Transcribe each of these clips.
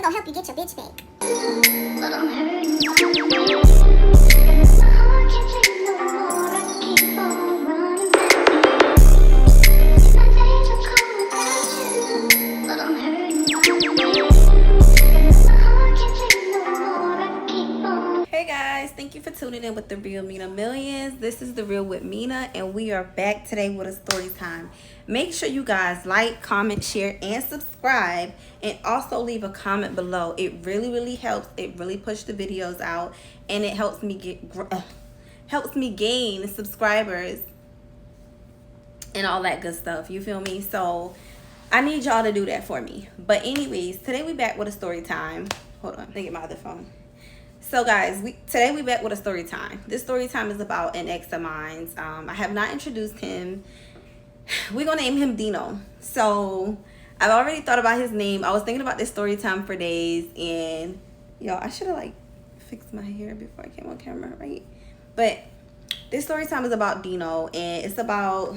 gonna help you get your bitch back. But I'm hurting. My heart can't take no more. I keep on running back. My days are cold without you. But I'm hurting. My heart can't take no more. I keep on. Hey guys, thank you for tuning in with The Real Mina Millions. This is The Real with Mina, and we are back today with a story time. Make sure you guys like, comment, share, and subscribe, and also leave a comment below. It really helps. It really pushes the videos out, and it helps me gain subscribers and all that good stuff. You feel me? So I need y'all to do that for me. But anyways, today we back with a story time. Hold on, let me get my other phone. So guys, today we back with a story time. This story time is about an ex of mine. I have not introduced him. We're gonna name him Dino. So I've already thought about his name. I was thinking about this story time for days, and yo, I should have like fixed my hair before I came on camera, right? But this story time is about Dino, and it's about,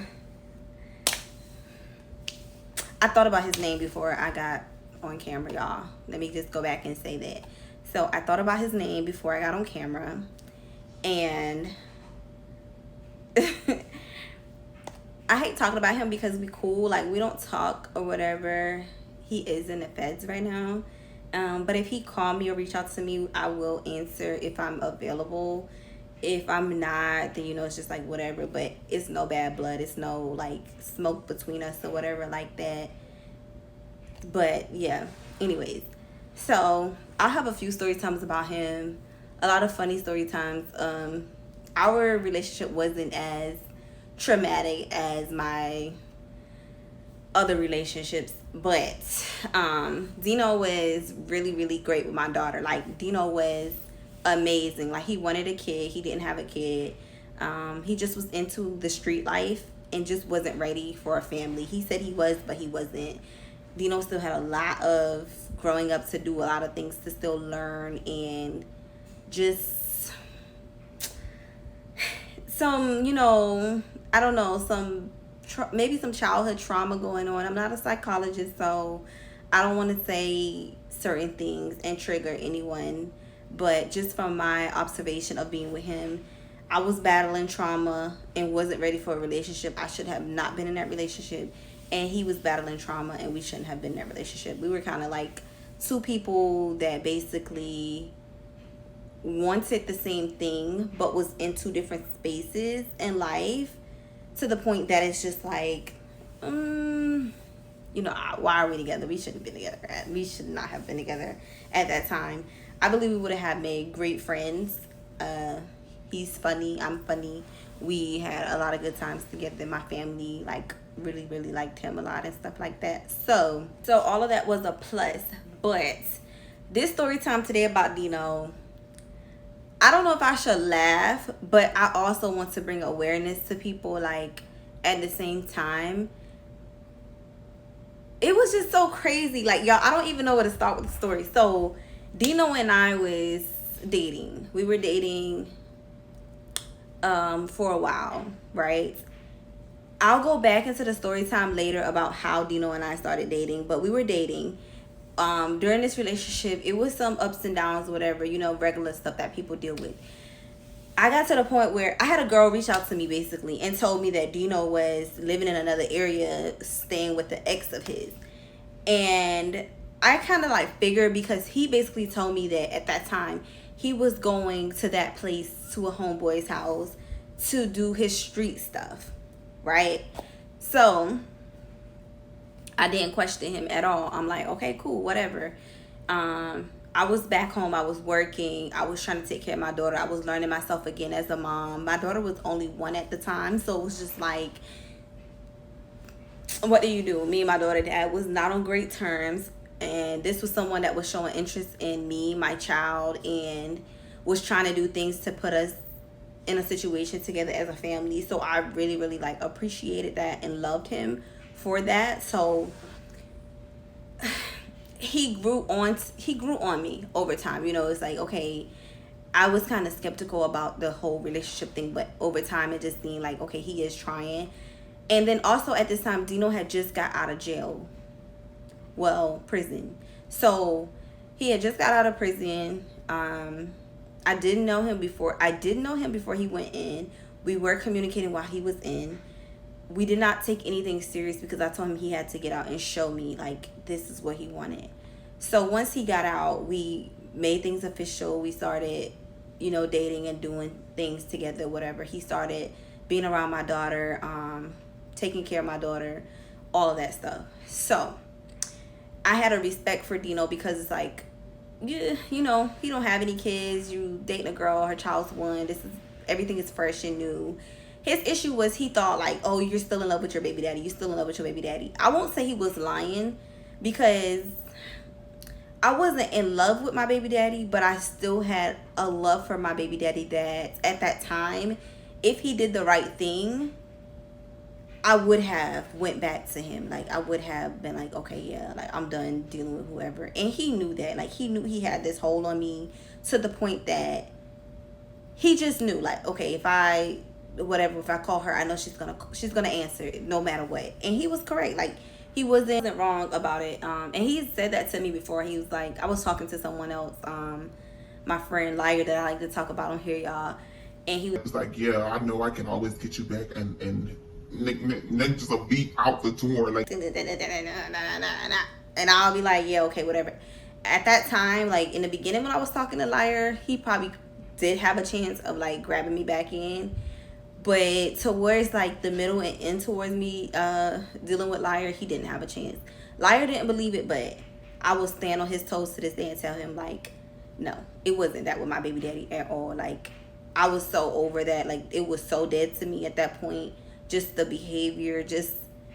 I thought about his name before I got on camera, y'all. Let me just go back and say that. So I thought about his name before I got on camera, and I hate talking about him because we cool, like we don't talk or whatever. He is in the feds right now, but if he call me or reach out to me, I will answer if I'm available. If I'm not, then you know, it's just like whatever, but it's no bad blood, it's no like smoke between us or whatever like that. But yeah, anyways, so I'll have a few story times about him, a lot of funny story times. Our relationship wasn't as traumatic as my other relationships, but Dino was really great with my daughter. Like Dino was amazing. Like he wanted a kid, he didn't have a kid. He just was into the street life and just wasn't ready for a family. He said he was, but he wasn't. Dino still had a lot of growing up to do, a lot of things to still learn, and just some, you know, I don't know, maybe some childhood trauma going on. I'm not a psychologist, so I don't want to say certain things and trigger anyone, but just from my observation of being with him, I was battling trauma and wasn't ready for a relationship. I should have not been in that relationship, and he was battling trauma and we shouldn't have been in that relationship. We were kind of like two people that basically wanted the same thing but was in two different spaces in life, to the point that it's just like, you know, why are we together? We shouldn't have been together. We should not have been together at that time. I believe we would have made great friends. He's funny, I'm funny. We had a lot of good times together. My family like really liked him a lot and stuff like that. So all of that was a plus. But this story time today about Dino, I don't know if I should laugh, but I also want to bring awareness to people. Like at the same time, it was just so crazy. Like y'all, I don't even know where to start with the story. So Dino and I was dating. We were dating for a while, right? I'll go back into the story time later about how Dino and I started dating, but we were dating. During this relationship, it was some ups and downs, whatever, you know, regular stuff that people deal with. I got to the point where I had a girl reach out to me basically and told me that Dino was living in another area, staying with the ex of his. And I kind of like figured, because he basically told me that at that time he was going to that place, to a homeboy's house, to do his street stuff, right? So I didn't question him at all. I'm like, okay, cool, whatever. I was back home. I was working. I was trying to take care of my daughter. I was learning myself again as a mom. My daughter was only 1 at the time, so it was just like, what do you do? Me and my daughter dad was not on great terms, and this was someone that was showing interest in me, my child, and was trying to do things to put us in a situation together as a family. So I really like appreciated that and loved him for that. So he grew on me over time. You know, it's like, okay, I was kind of skeptical about the whole relationship thing, but over time it just seemed like, okay, he is trying. And then also at this time, Dino had just got out of jail, well, prison. So He had just got out of prison. I didn't know him before. I didn't know him before he went in. We were communicating while he was in. We did not take anything serious because I told him he had to get out and show me like this is what he wanted. So once he got out, we made things official. We started, dating and doing things together, whatever. He started being around my daughter, taking care of my daughter, all of that stuff. So I had a respect for Dino because it's like, yeah, he don't have any kids. You dating a girl, her child's one. Everything is fresh and new. His issue was he thought like, oh, you're still in love with your baby daddy. You're still in love with your baby daddy. I won't say he was lying because I wasn't in love with my baby daddy, but I still had a love for my baby daddy that at that time, if he did the right thing, I would have went back to him. Like, I would have been like, okay, yeah, like, I'm done dealing with whoever. And he knew that. Like, he knew he had this hold on me to the point that he just knew, like, okay, if I call her, I know she's gonna answer no matter what. And he was correct. Like, he wasn't wrong about it. And he said that to me before. He was like, I was talking to someone else, my friend Liar that I like to talk about on here, y'all. And he was like, yeah, I know I can always get you back and just a beat out the tour, like, and I'll be like, yeah, okay, whatever. At that time, like in the beginning when I was talking to Liar, he probably did have a chance of like grabbing me back in, but towards like the middle and end towards me dealing with Liar, he didn't have a chance. Liar didn't believe it, but I will stand on his toes to this day and tell him like, no, it wasn't that with my baby daddy at all. Like, I was so over that. Like, it was so dead to me at that point. Just the behavior, just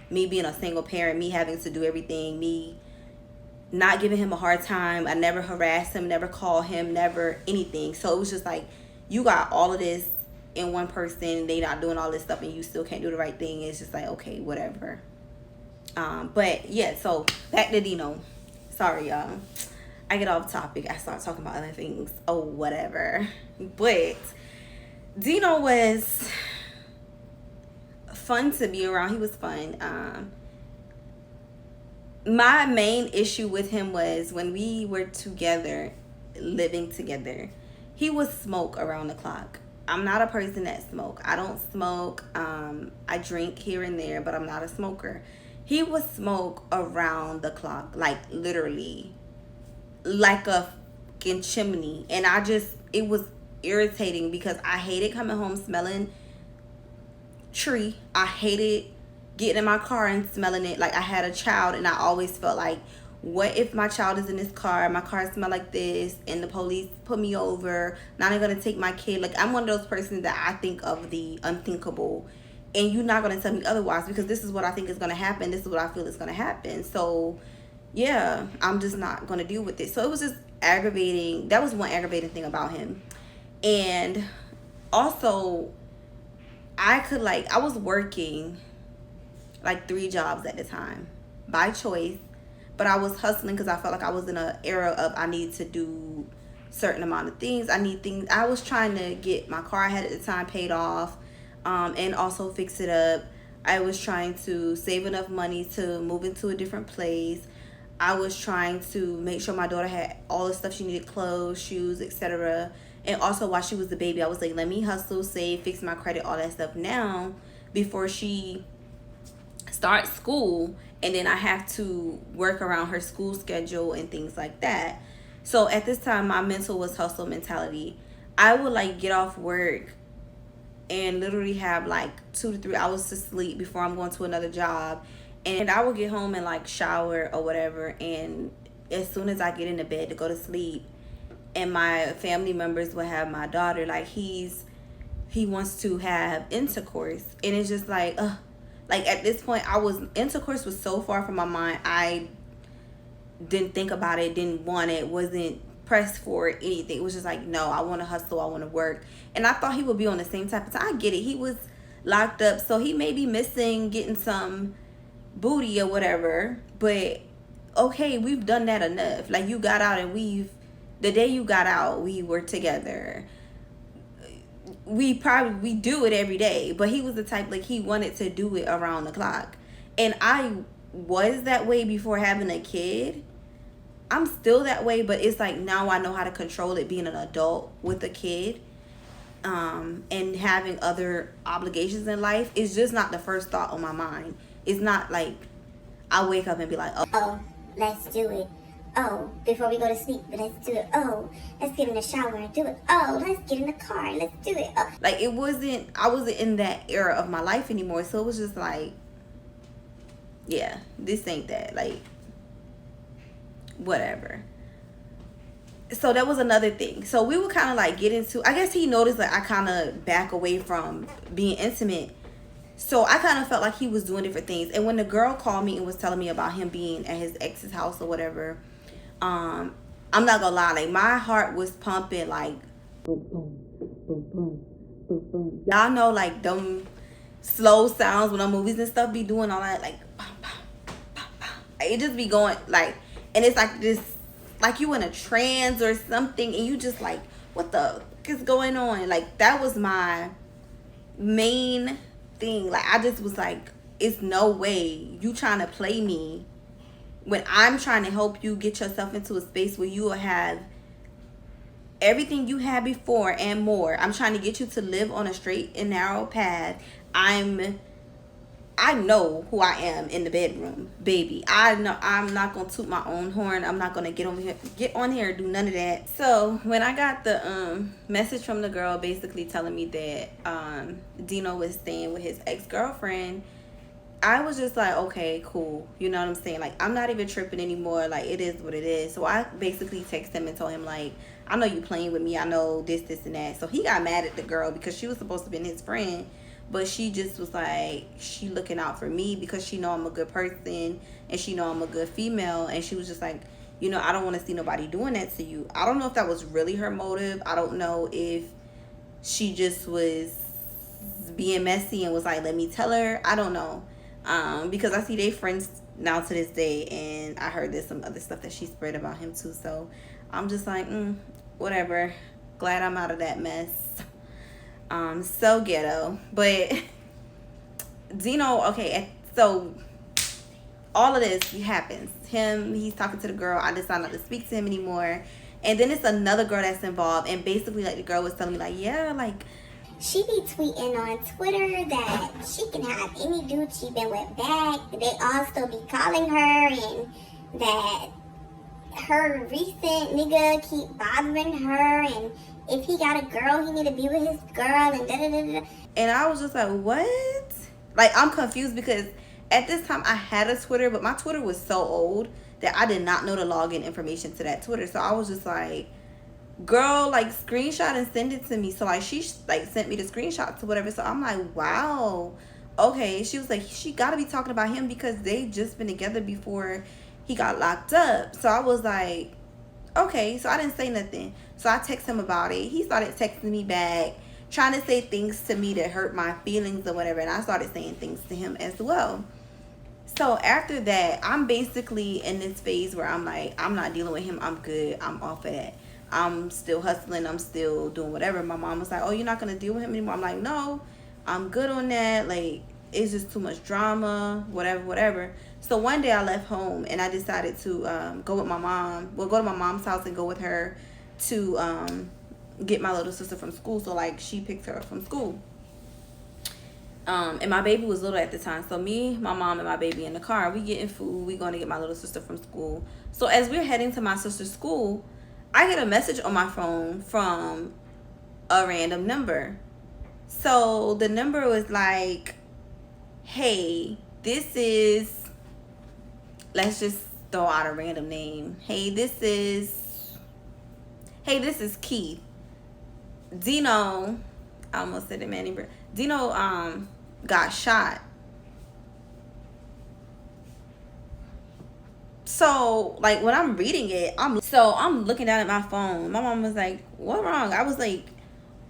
me being a single parent, me having to do everything, me not giving him a hard time. I never harassed him, never called him, never anything. So it was just like, you got all of this in one person, they not doing all this stuff and you still can't do the right thing. It's just like, okay, whatever. But yeah, so back to Dino. Sorry, y'all. I get off topic. I start talking about other things. Oh, whatever. But Dino was fun to be around. He was fun. My main issue with him was when we were together, living together, he would smoke around the clock. I'm not a person that smoke. I don't smoke. I drink here and there, but I'm not a smoker. He would smoke around the clock, like literally, like a fucking chimney. And it was irritating because I hated coming home smelling tree. I hated getting in my car and smelling it like I had a child, and I always felt like, what if my child is in this car, my car smell like this, and the police put me over, now they're gonna take my kid. Like, I'm one of those persons that I think of the unthinkable, and you're not gonna tell me otherwise because this is what I think is gonna happen, this is what I feel is gonna happen. So yeah, I'm just not gonna deal with it. So it was just aggravating. That was one aggravating thing about him. And also, I was working like 3 jobs at the time by choice, but I was hustling because I felt like I was in an era of I need to do certain amount of things. I was trying to get my car I had at the time paid off, and also fix it up. I was trying to save enough money to move into a different place. I was trying to make sure my daughter had all the stuff she needed, clothes, shoes, etc. And also while she was the baby, I was like, let me hustle, save, fix my credit, all that stuff now before she starts school. And then I have to work around her school schedule and things like that. So at this time, my mental was hustle mentality. I would like get off work and literally have like 2 to 3 hours to sleep before I'm going to another job. And I would get home and like shower or whatever. And as soon as I get into bed to go to sleep, and my family members will have my daughter, like he wants to have intercourse. And it's just like, like at this point, intercourse was so far from my mind. I didn't think about it, didn't want it, wasn't pressed for anything. It was just like, no, I want to hustle, I want to work. And I thought he would be on the same type of time. I get it. He was locked up, so he may be missing getting some booty or whatever. But okay, we've done that enough. Like, you got out, and the day you got out, we were together. We do it every day, but he was the type, like, he wanted to do it around the clock. And I was that way before having a kid, I'm still that way, but it's like now I know how to control it being an adult with a kid, and having other obligations in life. It's just not the first thought on my mind. It's not like I wake up and be like, Oh, let's do it. Oh, before we go to sleep, let's do it. Oh, let's get in the shower and do it. Oh, let's get in the car and let's do it. Oh. like I wasn't in that era of my life anymore. So it was just like, yeah, this ain't that. Like, whatever. So that was another thing. So we would kind of like get into, I guess he noticed that I kind of back away from being intimate. So I kind of felt like he was doing different things. And when the girl called me and was telling me about him being at his ex's house or whatever, I'm not gonna lie, like my heart was pumping like boom, boom, boom, boom, boom, boom. Y'all know like them slow sounds when the movies and stuff be doing all that, like bum, bum, bum, bum. It just be going like, and it's like this, like you in a trance or something, and you just like, what the fuck is going on? Like that was my main thing. Like I just was like, it's no way you trying to play me when I'm trying to help you get yourself into a space where you will have everything you had before and more. I'm trying to get you to live on a straight and narrow path. I know who I am in the bedroom, baby. I know I'm not gonna toot my own horn. I'm not gonna get on here and do none of that. So when I got the message from the girl basically telling me that Dino was staying with his ex-girlfriend, I was just like, okay, cool. You know what I'm saying? Like, I'm not even tripping anymore. Like, it is what it is. So I basically texted him and told him, like, I know you playing with me. I know this, and that. So he got mad at the girl because she was supposed to be his friend. But she just was like, she looking out for me because she know I'm a good person and she know I'm a good female. And she was just like, you know, I don't want to see nobody doing that to you. I don't know if that was really her motive. I don't know if she just was being messy and was like, let me tell her. I don't know. Because I see they friends now to this day, and I heard there's some other stuff that she spread about him too. So I'm just like, whatever. Glad I'm out of that mess. So ghetto. But Dino, okay, so all of this happens. He's talking to the girl. I decide not to speak to him anymore. And then it's another girl that's involved, and basically like the girl was telling me like, yeah, like She be tweeting on Twitter that she can have any dude she been with back. They all still be calling her, and that her recent nigga keep bothering her, and if he got a girl, he need to be with his girl, and da da da da. And I was just like, what? Like, I'm confused because at this time I had a Twitter, but my Twitter was so old that I did not know the login information to that Twitter. So I was just like, girl, like, screenshot and send it to me. So like she like sent me the screenshots or whatever. So I'm like, wow, okay. She was like, she gotta be talking about him because they just been together before he got locked up. So I was like, okay. So I didn't say nothing. So I texted him about it. He started texting me back, trying to say things to me that hurt my feelings or whatever, and I started saying things to him as well. So after that, I'm basically in this phase where I'm like, I'm not dealing with him. I'm good. I'm off of that. I'm still hustling. I'm still doing whatever. My mom was like, oh, you're not going to deal with him anymore. I'm like, no, I'm good on that. Like, it's just too much drama, whatever. So one day I left home and I decided to go with my mom. Well, go to my mom's house and go with her to get my little sister from school. So, like, she picked her up from school. And my baby was little at the time. So me, my mom, and my baby in the car. We getting food. We going to get my little sister from school. So as we're heading to my sister's school, I get a message on my phone from a random number. So the number was like, hey, this is, let's just throw out a random name. Hey, this is Keith. Dino, I almost said it, Manny. Dino got shot. So like when I'm reading it, I'm looking down at my phone. My mom was like, what wrong? I was like,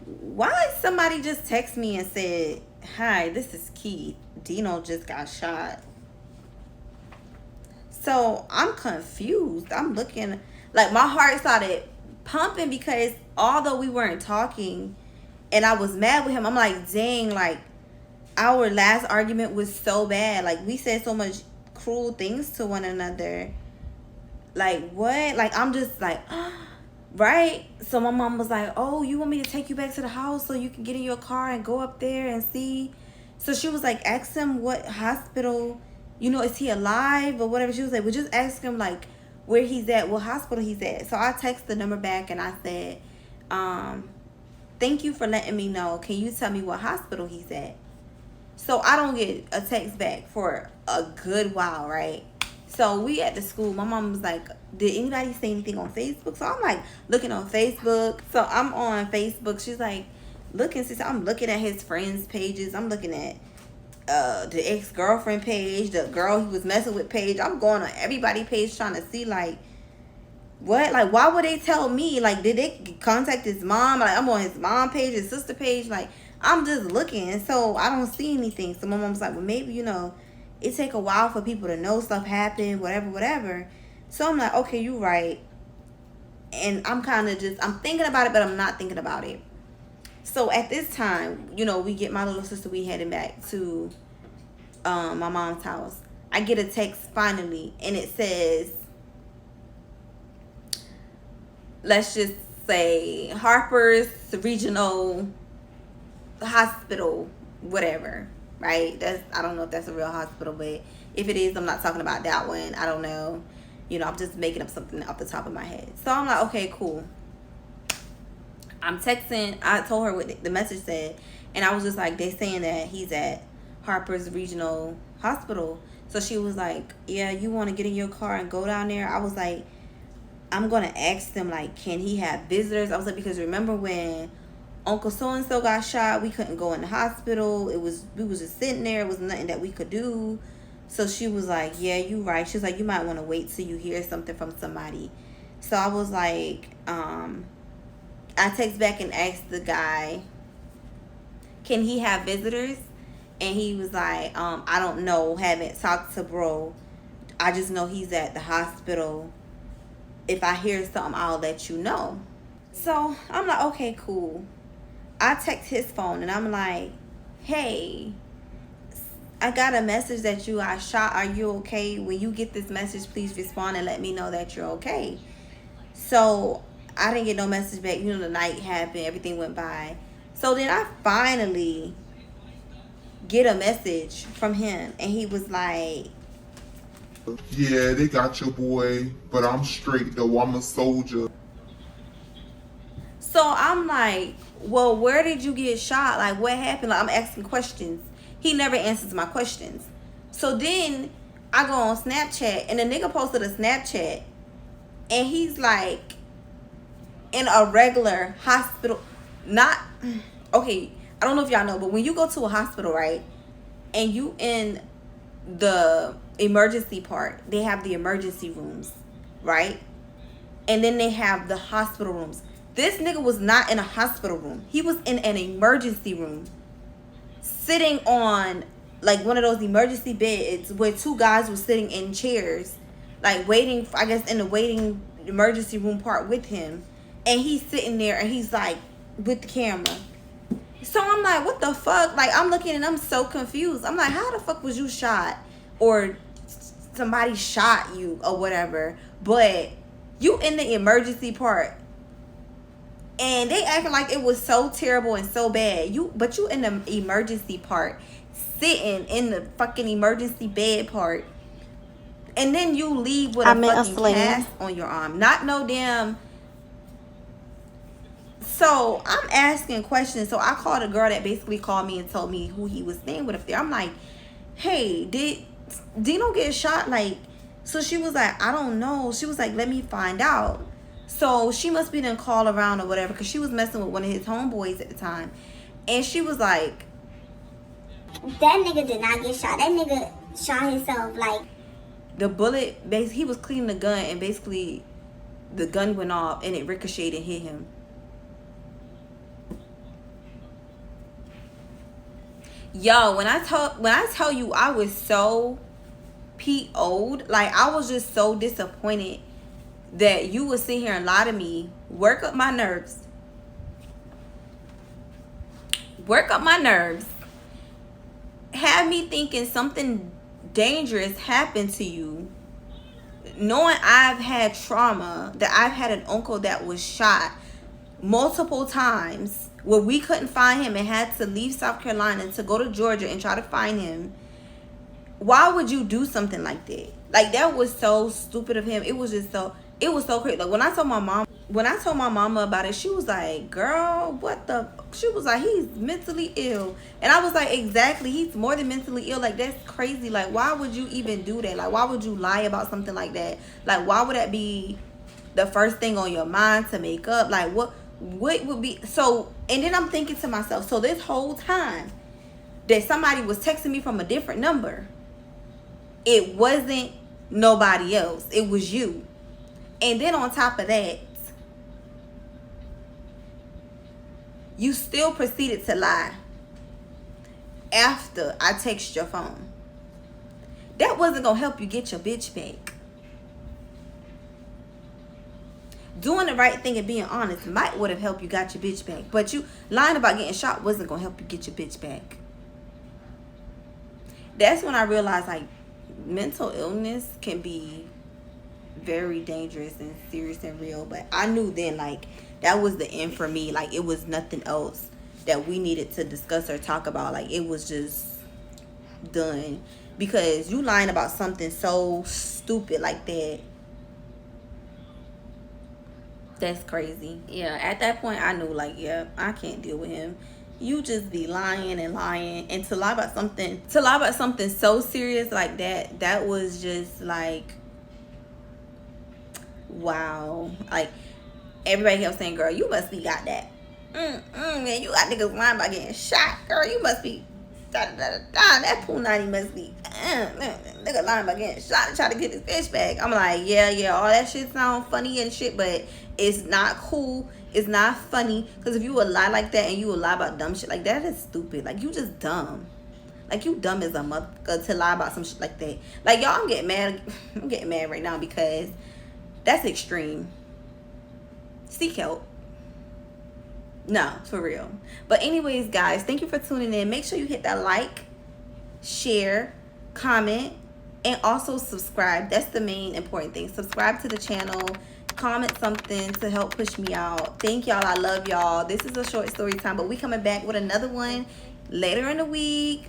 why somebody just text me and said, hi, this is Keith. Dino just got shot. So I'm confused. I'm looking, like my heart started pumping because although we weren't talking and I was mad with him, I'm like, dang, like our last argument was so bad. Like we said so much cruel things to one another. Like, what? Like, I'm just like, right? So my mom was like, oh, you want me to take you back to the house so you can get in your car and go up there and see? So she was like, ask him what hospital, is he alive or whatever. She was like, well, just ask him, like, where he's at, what hospital he's at. So I texted the number back and I said, thank you for letting me know. Can you tell me what hospital he's at? So I don't get a text back for a good while, right? So we at the school. My mom was like, did anybody say anything on Facebook? So I'm like looking on Facebook. So I'm on Facebook. She's like, I'm looking at his friends' pages. I'm looking at the ex-girlfriend page, the girl he was messing with page. I'm going on everybody's page trying to see, like, what? Like, why would they tell me? Like, did they contact his mom? Like, I'm on his mom page, his sister page. Like, I'm just looking. So I don't see anything. So my mom's like, well, maybe, it take a while for people to know stuff happened, whatever. So I'm like, okay, you right. And I'm kind of I'm thinking about it, but I'm not thinking about it. So at this time, we get my little sister, we heading back to my mom's house. I get a text finally, and it says, let's just say Harper's Regional Hospital, whatever, right? I don't know if that's a real hospital, but if it is, I'm not talking about that one. I don't know. I'm just making up something off the top of my head. So I'm like, okay, cool. I'm texting. I told her what the message said, and I was just like, they saying that he's at Harper's Regional Hospital. So she was like, yeah, you want to get in your car and go down there? I was like, I'm going to ask them, like, can he have visitors? I was like, because remember when Uncle so-and-so got shot, we couldn't go in the hospital. We was just sitting there. It was nothing that we could do. So she was like, yeah, you right. She was like, you might want to wait till you hear something from somebody. So I was like, I text back and asked the guy, can he have visitors? And he was like, I don't know. Haven't talked to bro. I just know he's at the hospital. If I hear something, I'll let you know. So I'm like, okay, cool. I text his phone and I'm like, hey, I got a message that you got shot. Are you okay? When you get this message, please respond and let me know that you're okay. So I didn't get no message back. The night happened. Everything went by. So then I finally get a message from him. And he was like, yeah, they got your boy, but I'm straight though. I'm a soldier. so I'm like, well, where did you get shot? Like, what happened? Like, I'm asking questions. He never answers my questions. So then I go on Snapchat, and the nigga posted a Snapchat, and he's like in a regular hospital. Not, okay, I don't know if y'all know, but when you go to a hospital, right, and you in the emergency part, they have the emergency rooms, right? And then they have the hospital rooms. This nigga was not in a hospital room. He was in an emergency room, sitting on like one of those emergency beds where two guys were sitting in chairs, like waiting, I guess, in the waiting emergency room part with him. And he's sitting there and he's like with the camera. So I'm like, what the fuck? Like, I'm looking and I'm so confused. I'm like, how the fuck was you shot? Or somebody shot you or whatever, but you in the emergency part. And they acting like it was so terrible and so bad. But you in the emergency part, sitting in the fucking emergency bed part. And then you leave with a fucking cast on your arm. Not no damn. So I'm asking questions. So I called a girl that basically called me and told me who he was staying with up there. I'm like, hey, did Dino get shot? Like, so she was like, I don't know. She was like, let me find out. So she must be done call around or whatever, because she was messing with one of his homeboys at the time. And she was like, that nigga did not get shot. That nigga shot himself. Like, the bullet, he was cleaning the gun, and basically the gun went off and it ricocheted and hit him. Yo, when I tell you I was so PO'd, like, I was just so disappointed that you would sit here and lie to me, work up my nerves, have me thinking something dangerous happened to you, knowing I've had trauma, that I've had an uncle that was shot multiple times, where we couldn't find him and had to leave South Carolina to go to Georgia and try to find him. Why would you do something like that? Like, that was so stupid of him. It was so crazy. Like, when I told my mama about it, she was like, girl, what the, she was like, he's mentally ill. And I was like, exactly, he's more than mentally ill. Like, that's crazy. Like, why would you even do that? Like, why would you lie about something like that? Like, why would that be the first thing on your mind to make up? Like, what would be so? And then I'm thinking to myself, so this whole time that somebody was texting me from a different number, it wasn't nobody else, it was you. And then on top of that, you still proceeded to lie after I text your phone. That wasn't gonna help you get your bitch back. Doing the right thing and being honest might would have helped you got your bitch back. But you lying about getting shot wasn't gonna help you get your bitch back. That's when I realized, like, mental illness can be very dangerous and serious and real. But I knew then, like, that was the end for me. Like, it was nothing else that we needed to discuss or talk about. Like, it was just done. Because you lying about something so stupid like that, that's crazy. Yeah, at that point I knew, like, yeah, I can't deal with him. You just be lying and lying, and to lie about something so serious like that, that was just like, wow. Like, everybody kept saying, girl, you must be got that. Man, you got niggas lying about getting shot. Girl, you must be that Punani must be nigga lying about getting shot and try to get his bitch back. I'm like, yeah, all that shit sound funny and shit, but it's not cool. It's not funny. Because if you would lie like that and you would lie about dumb shit like that, is stupid. Like, you just dumb. Like, you dumb as a mother to lie about some shit like that. Like, y'all, I'm getting mad. I'm getting mad right now because that's extreme. Seek help. No, for real. But anyways, guys, thank you for tuning in. Make sure you hit that like, share, comment, and also subscribe. That's the main important thing. Subscribe to the channel. Comment something to help push me out. Thank y'all. I love y'all. This is a short story time, but we coming back with another one later in the week.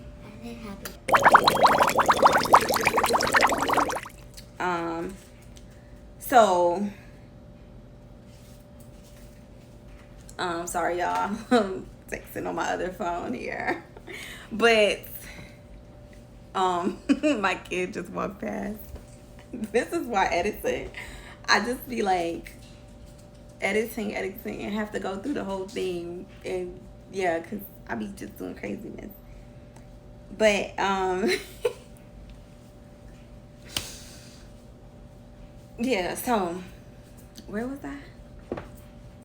Sorry y'all. I'm texting on my other phone here. But my kid just walked past. This is why editing, I just be like editing and have to go through the whole thing, and yeah, because I be just doing craziness. But yeah, so where was I?